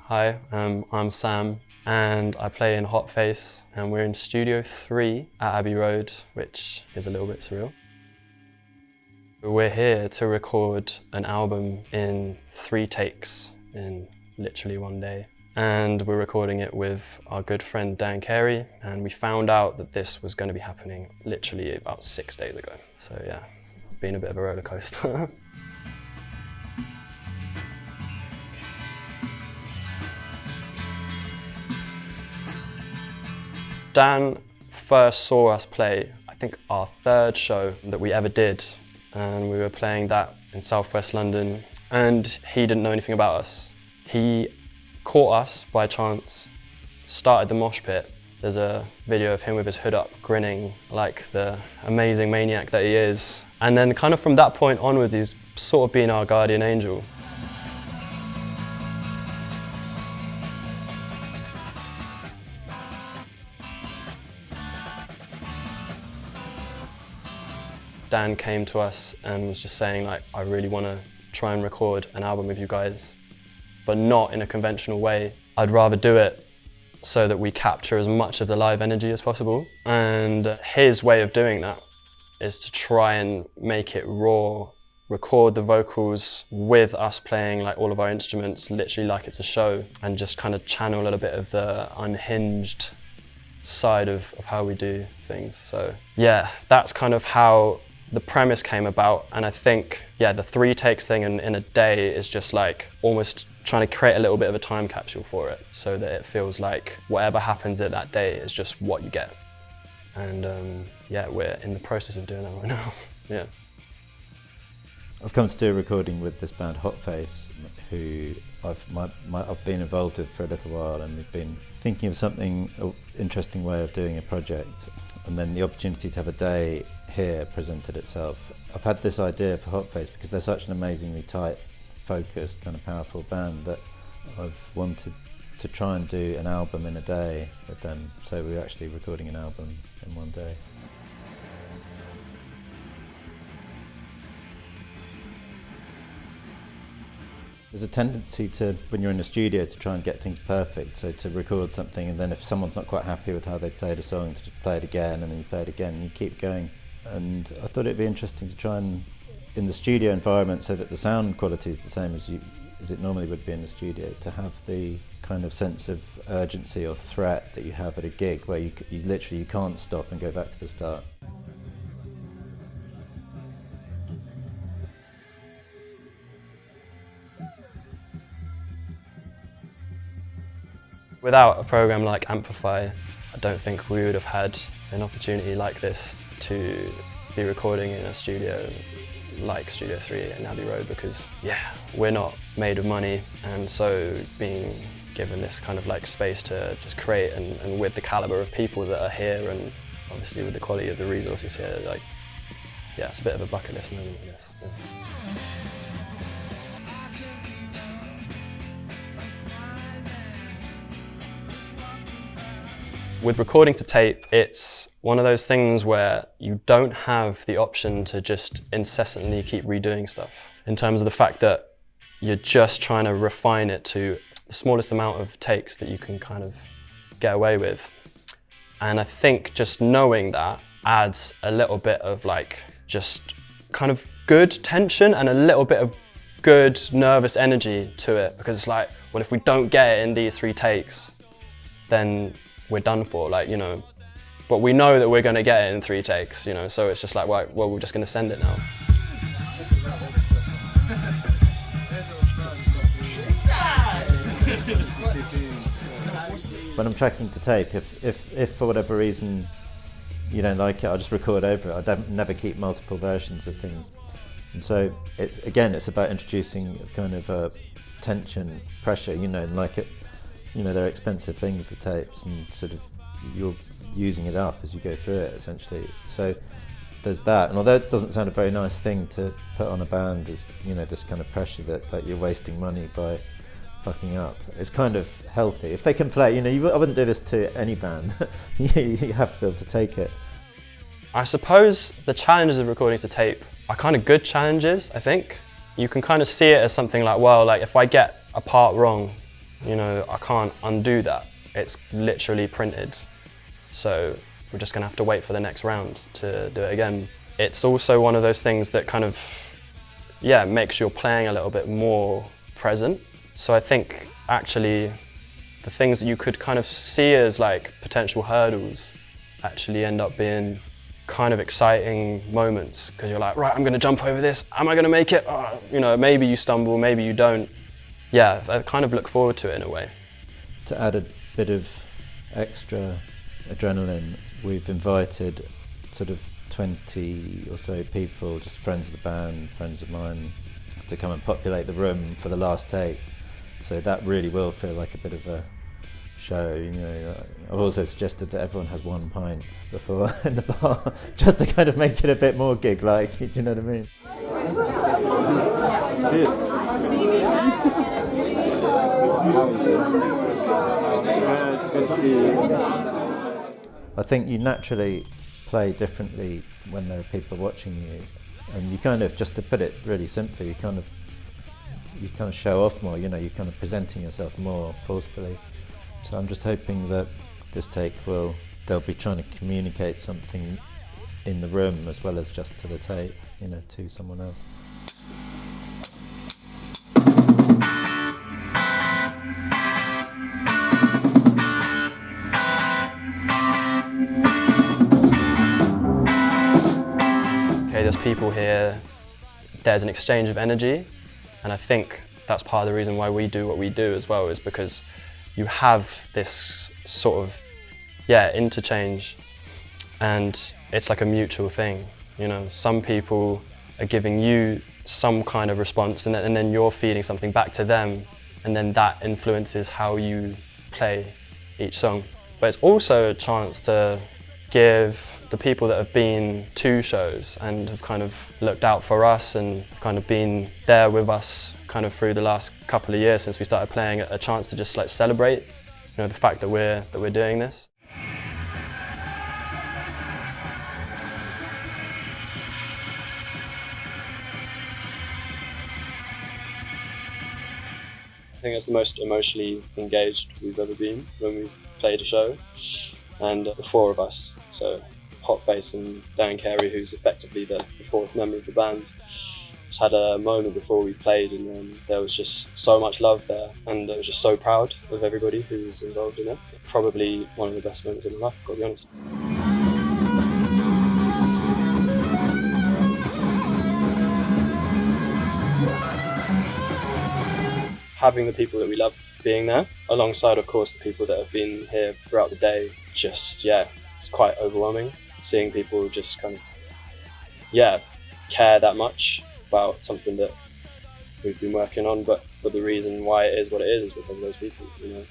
Hi, I'm Sam and I play in Hot Face, and we're in Studio 3 at Abbey Road, which is a little bit surreal. We're here to record an album in 3 takes in literally 1 day. And we're recording it with our good friend Dan Carey, and we found out that this was going to be happening literally about 6 days ago. So yeah, been a bit of a roller coaster. Dan first saw us play, I think our 3rd show that we ever did, and we were playing that in Southwest London, and he didn't know anything about us. He caught us by chance, started the mosh pit. There's a video of him with his hood up, grinning like the amazing maniac that he is. And then kind of from that point onwards, he's sort of been our guardian angel. Dan came to us and was just saying, like, I really want to try and record an album with you guys, but not in a conventional way. I'd rather do it so that we capture as much of the live energy as possible. And his way of doing that is to try and make it raw, record the vocals with us playing like all of our instruments, literally like it's a show, and just kind of channel a little bit of the unhinged side of how we do things. So yeah, that's kind of how the premise came about. And I think, yeah, the 3 takes thing in a day is just like almost trying to create a little bit of a time capsule for it, so that it feels like whatever happens at that day is just what you get. And yeah, we're in the process of doing that right now. Yeah. I've come to do a recording with this band Hot Face, who I've been involved with for a little while, and we've been thinking of something, an interesting way of doing a project, and then the opportunity to have a day here presented itself. I've had this idea for Hot Face because they're such an amazingly tight, focused, kind of powerful band that I've wanted to try and do an album in a day with them. So we're actually recording an album in 1 day. There's a tendency to, when you're in the studio, to try and get things perfect. So to record something, and then if someone's not quite happy with how they played a song, to just play it again, and then you play it again, and you keep going. And I thought it'd be interesting to try and, in the studio environment, so that the sound quality is the same as it normally would be in the studio, to have the kind of sense of urgency or threat that you have at a gig, where you literally can't stop and go back to the start. Without a program like Amplify, I don't think we would have had an opportunity like this to be recording in a studio like Studio 3 in Abbey Road, because yeah, we're not made of money, and so being given this kind of like space to just create, and with the caliber of people that are here, and obviously with the quality of the resources here, like, yeah, it's a bit of a bucket list moment, I guess. Yeah. With recording to tape, it's one of those things where you don't have the option to just incessantly keep redoing stuff, in terms of the fact that you're just trying to refine it to the smallest amount of takes that you can kind of get away with. And I think just knowing that adds a little bit of like just kind of good tension and a little bit of good nervous energy to it, because it's like, well, if we don't get it in these 3 takes, then we're done for, like, you know. But we know that we're going to get it in 3 takes, you know, so it's just like, well, we're just going to send it now. When I'm tracking to tape, if for whatever reason you don't like it, I'll just record over it. I never keep multiple versions of things. And so, it's about introducing kind of a tension, pressure, you know, like it. You know, they're expensive things, the tapes, and sort of you're using it up as you go through it, essentially. So there's that. And although it doesn't sound a very nice thing to put on a band, is, you know, this kind of pressure that you're wasting money by fucking up. It's kind of healthy. If they can play, you know, I wouldn't do this to any band. You have to be able to take it. I suppose the challenges of recording to tape are kind of good challenges, I think. You can kind of see it as something like, well, like if I get a part wrong, You know, I can't undo that. It's literally printed. So we're just gonna have to wait for the next round to do it again. It's also one of those things that kind of, yeah, makes your playing a little bit more present. So I think actually the things that you could kind of see as like potential hurdles actually end up being kind of exciting moments, because you're like, right, I'm gonna jump over this, am I gonna make it? Oh, you know, maybe you stumble, maybe you don't. Yeah, I kind of look forward to it in a way. To add a bit of extra adrenaline, we've invited sort of 20 or so people, just friends of the band, friends of mine, to come and populate the room for the last take. So that really will feel like a bit of a show, you know. I've also suggested that everyone has 1 pint before in the bar, just to kind of make it a bit more gig-like, do you know what I mean? Cheers. I think you naturally play differently when there are people watching you, and you kind of, just to put it really simply, you kind of show off more, you know, you're kind of presenting yourself more forcefully. So I'm just hoping that this take they'll be trying to communicate something in the room as well as just to the tape, you know, to someone else. Okay, there's people here, there's an exchange of energy, and I think that's part of the reason why we do what we do as well, is because you have this sort of, yeah, interchange, and it's like a mutual thing. You know, some people are giving you some kind of response, and then you're feeding something back to them, and then that influences how you play each song. But it's also a chance to give the people that have been to shows and have kind of looked out for us and have kind of been there with us kind of through the last couple of years since we started playing, a chance to just like celebrate, you know, the fact that we're doing this. I think it's the most emotionally engaged we've ever been when we've played a show, and the 4 of us, so Hotface and Dan Carey, who's effectively the 4th member of the band, just had a moment before we played, and there was just so much love there, and I was just so proud of everybody who was involved in it. Probably one of the best moments of my life, I've got to be honest. Having the people that we love being there, alongside of course the people that have been here throughout the day, just, yeah, it's quite overwhelming seeing people just kind of, yeah, care that much about something that we've been working on, but the reason why it is what it is because of those people, you know.